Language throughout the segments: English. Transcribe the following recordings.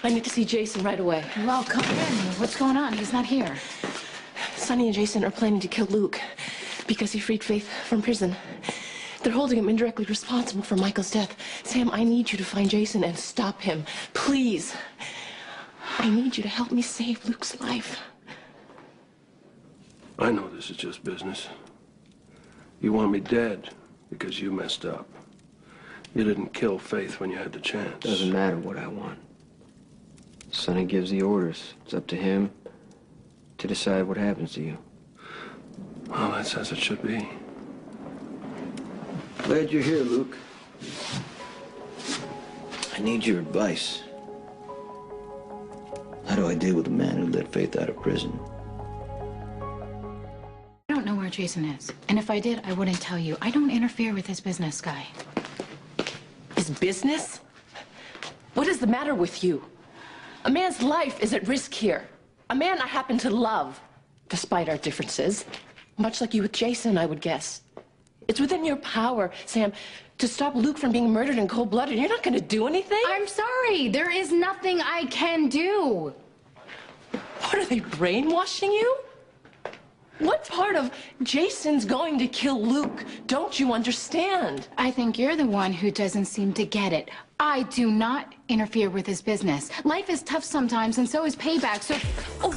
I need to see Jason right away. Well, come in. What's going on? He's not here. Sonny and Jason are planning to kill Luke because he freed Faith from prison. They're holding him indirectly responsible for Michael's death. Sam, I need you to find Jason and stop him. Please. I need you to help me save Luke's life. I know this is just business. You want me dead because you messed up. You didn't kill Faith when you had the chance. Doesn't matter what I want. Sonny gives the orders. It's up to him to decide what happens to you. Well, that's as it should be. Glad you're here, Luke. I need your advice. How do I deal with a man who let Faith out of prison? I don't know where Jason is. And if I did, I wouldn't tell you. I don't interfere with his business, Guy. His business? What is the matter with you? A man's life is at risk here. A man I happen to love, despite our differences. Much like you with Jason, I would guess. It's within your power, Sam, to stop Luke from being murdered in cold-blooded. You're not going to do anything? I'm sorry. There is nothing I can do. What, are they brainwashing you? What part of Jason's going to kill Luke don't you understand? I think you're the one who doesn't seem to get it. I do not interfere with his business. Life is tough sometimes, and so is payback, so... Oh.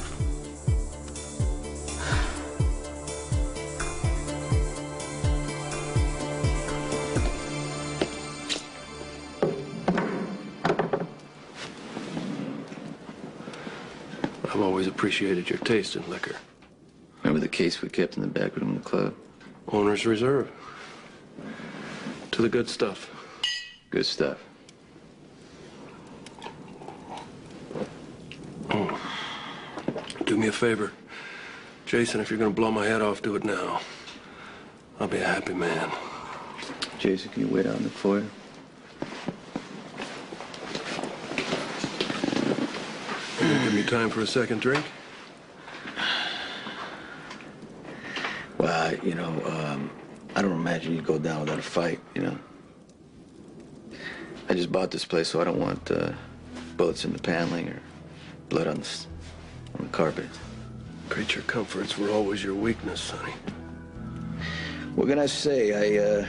I've always appreciated your taste in liquor. Remember the case we kept in the back room of the club? Owner's reserve. To the good stuff. Good stuff. Oh. Do me a favor. Jason, if you're gonna blow my head off, do it now. I'll be a happy man. Jason, can you wait out in the foyer? Give me time for a second drink? Well, I don't imagine you'd go down without a fight, I just bought this place, so I don't want bullets in the paneling or blood on the carpet. Creature comforts were always your weakness, Sonny. What can I say?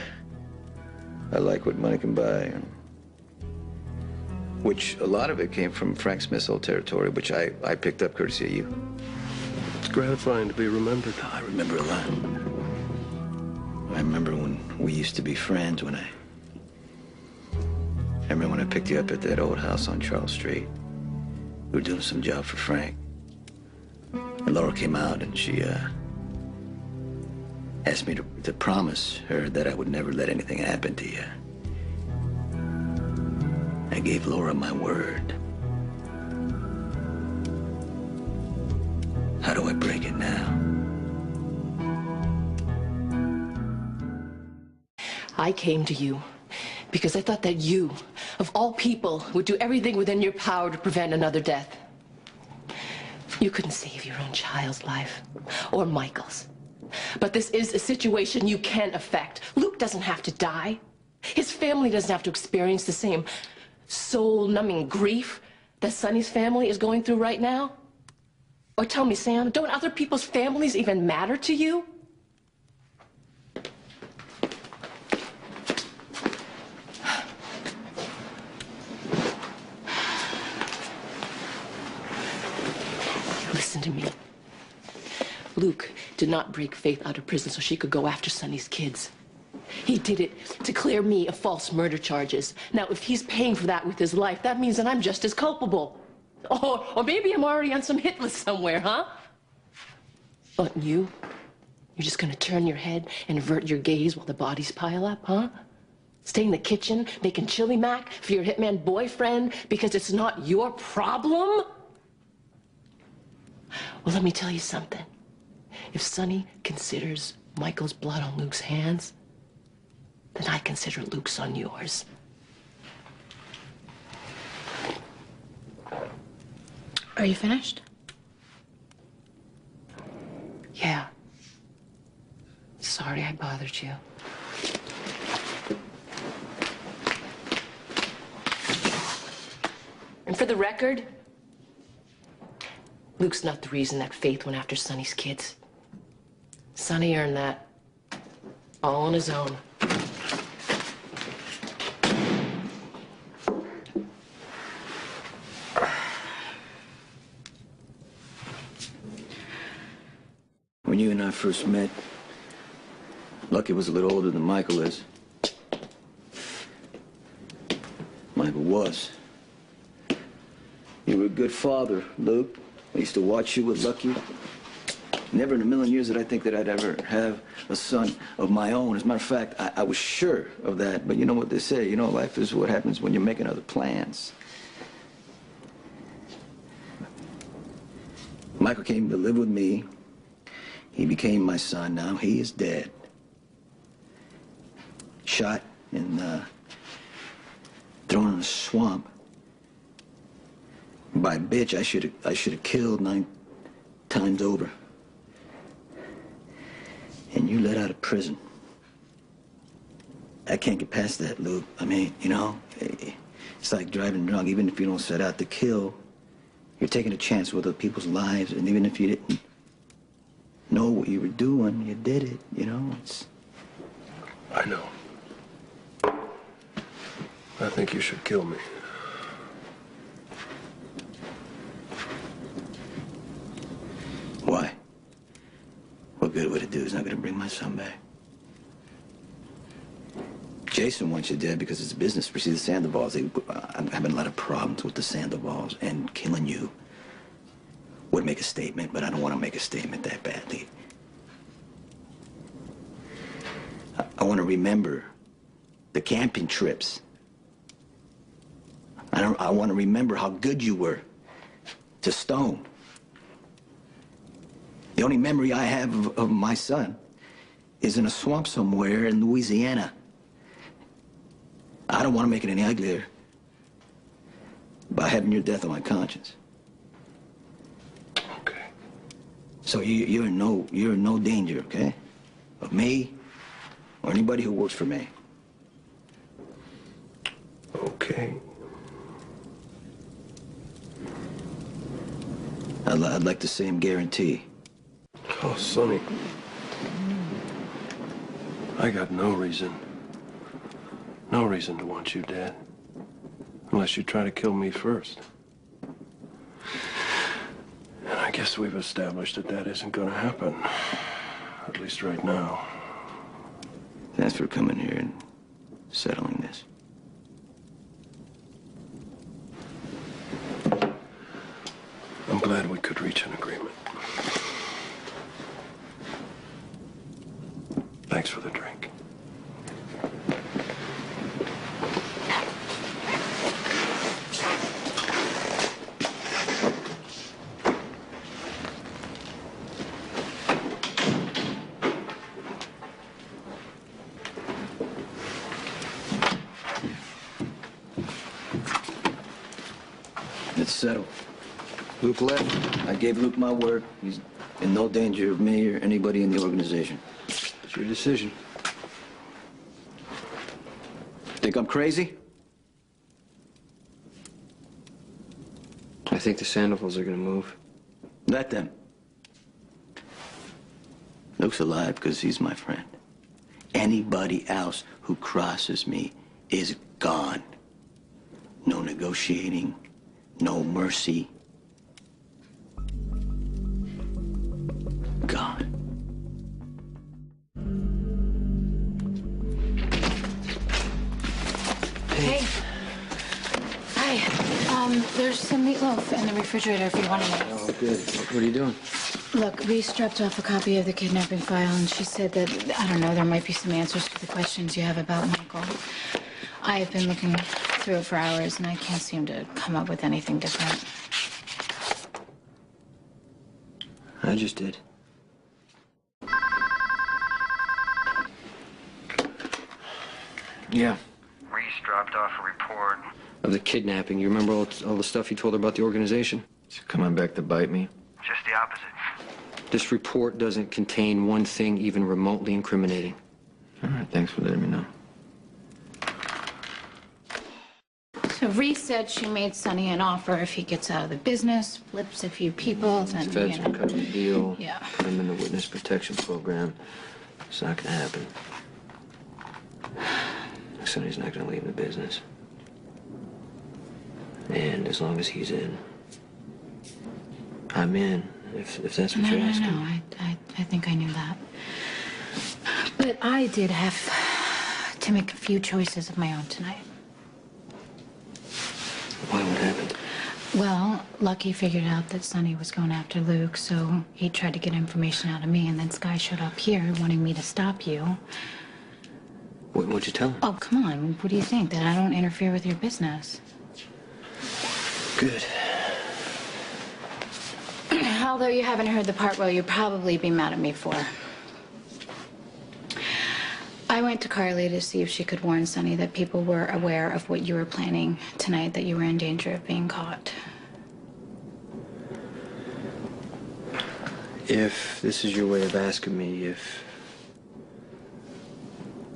I like what money can buy. Which a lot of it came from Frank Smith's old territory, which I picked up courtesy of you. It's gratifying to be remembered. I remember a lot. I remember when we used to be friends, I remember when I picked you up at that old house on Charles Street. We were doing some job for Frank. And Laura came out and she asked me to promise her that I would never let anything happen to you. I gave Laura my word. How do I break it now? I came to you because I thought that you, of all people, would do everything within your power to prevent another death. You couldn't save your own child's life, or Michael's. But this is a situation you can affect. Luke doesn't have to die. His family doesn't have to experience the same soul-numbing grief that Sonny's family is going through right now. Or tell me, Sam, don't other people's families even matter to you? Listen to me. Luke did not break Faith out of prison so she could go after Sonny's kids. He did it to clear me of false murder charges. Now, if he's paying for that with his life, that means that I'm just as culpable. Or maybe I'm already on some hit list somewhere, huh? But you're just gonna turn your head and avert your gaze while the bodies pile up, huh? Stay in the kitchen making chili mac for your hitman boyfriend because it's not your problem? Well, let me tell you something. If Sonny considers Michael's blood on Luke's hands, then I consider Luke's on yours. Are you finished? Yeah. Sorry I bothered you. In for the record, Luke's not the reason that Faith went after Sonny's kids. Sonny earned that all on his own. When you and I first met, Lucky was a little older than Michael is. Michael was. You were a good father, Luke. I used to watch you with Lucky. Never in a million years did I think that I'd ever have a son of my own. As a matter of fact, I was sure of that. But you know what they say, you know, life is what happens when you're making other plans. Michael came to live with me. He became my son. Now he is dead. Shot and thrown in a swamp by a bitch I should have killed 9 times over. And you let out of prison. I can't get past that, Luke. I mean, you know, it's like driving drunk. Even if you don't set out to kill, you're taking a chance with other people's lives. And even if you didn't know what you were doing, you did it, you know? It's... I know. I think you should kill me. Why? What good would it do? It's not going to bring my son back. Jason wants you dead because it's business. You see, the Sandoval's, I'm having a lot of problems with the Sandoval's, and killing you would make a statement, but I don't want to make a statement that badly. I want to remember the camping trips. I want to remember how good you were to Stone. The only memory I have of my son is in a swamp somewhere in Louisiana. I don't want to make it any uglier by having your death on my conscience. Okay. So you're in no danger, okay? Of me or anybody who works for me. Okay. I'd like the same guarantee. Oh, Sonny. I got no reason to want you dead. Unless you try to kill me first. And I guess we've established that that isn't gonna happen. At least right now. Thanks for coming here and settling this. I'm glad we could reach an agreement. Thanks for the drink. It's settled. Luke left. I gave Luke my word. He's in no danger of me or anybody in the organization. It's your decision. Think I'm crazy? I think the Sandovals are gonna move. Let them. Luke's alive because he's my friend. Anybody else who crosses me is gone. No negotiating, no mercy. Gone. Hey. Hi. There's some meatloaf in the refrigerator if you want it. Oh, good. What are you doing? Look, we strapped off a copy of the kidnapping file, and she said that, I don't know, there might be some answers to the questions you have about Michael. I've been looking through it for hours, and I can't seem to come up with anything different. I just did. Yeah. Reese dropped off a report. Of the kidnapping. You remember all the stuff you told her about the organization? Is it coming back to bite me? Just the opposite. This report doesn't contain one thing even remotely incriminating. All right, thanks for letting me know. So Ree said she made Sonny an offer if he gets out of the business, flips a few people, then, Feds you will know. cut the deal, Yeah. put him in the witness protection program. It's not gonna happen. Sonny's not gonna leave the business. And as long as he's in, I'm in, if that's what No, you're no, asking. no, I think I knew that. But I did have to make a few choices of my own tonight. Why, what happened? Well, Lucky figured out that Sonny was going after Luke, so he tried to get information out of me, and then Sky showed up here wanting me to stop you. What'd you tell him? Oh, come on. What do you think? That I don't interfere with your business? Good. Although you haven't heard the part where you'll probably be mad at me for. I went to Carly to see if she could warn Sonny that people were aware of what you were planning tonight, that you were in danger of being caught. If this is your way of asking me if...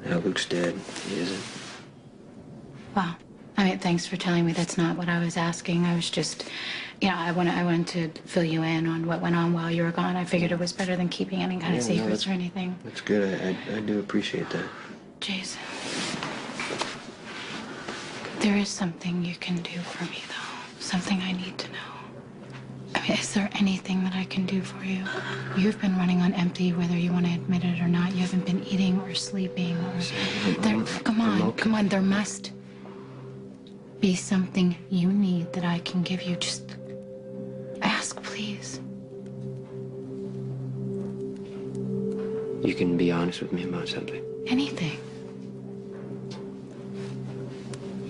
Now Luke's dead. He isn't. Well, I mean, thanks for telling me that's not what I was asking. I was just, you know, I wanted to fill you in on what went on while you were gone. I figured it was better than keeping any kind of Yeah, no, secrets or anything. That's good. I do appreciate that. Jason, there is something you can do for me, though. Something I need to know. I mean, is there anything that I can do for you? You've been running on empty, whether you want to admit it or not. You haven't been eating or sleeping or... Come on, there must be something you need that I can give you. Just ask, please. You can be honest with me about something. Anything.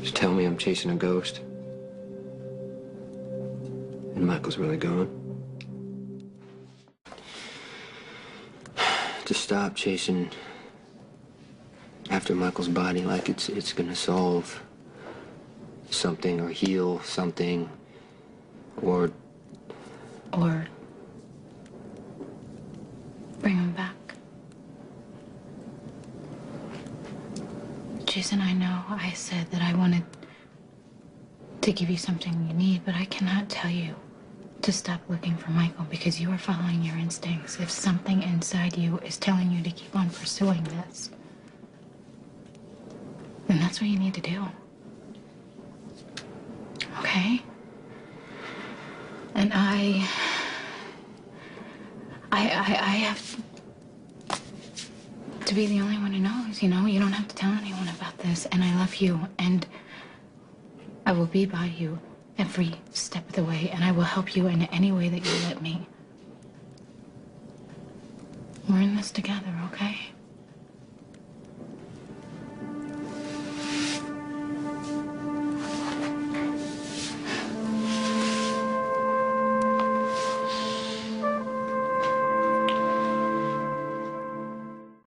Just tell me I'm chasing a ghost. And Michael's really gone. To stop chasing after Michael's body like it's gonna solve something or heal something or bring him back. Jason, I know I said that I wanted to give you something you need, but I cannot tell you to stop looking for Michael because you are following your instincts. If something inside you is telling you to keep on pursuing this, then that's what you need to do. Okay? And I have to be the only one who knows, you know? You don't have to tell anyone about this, and I love you, and I will be by you every step of the way, and I will help you in any way that you let me. We're in this together, okay?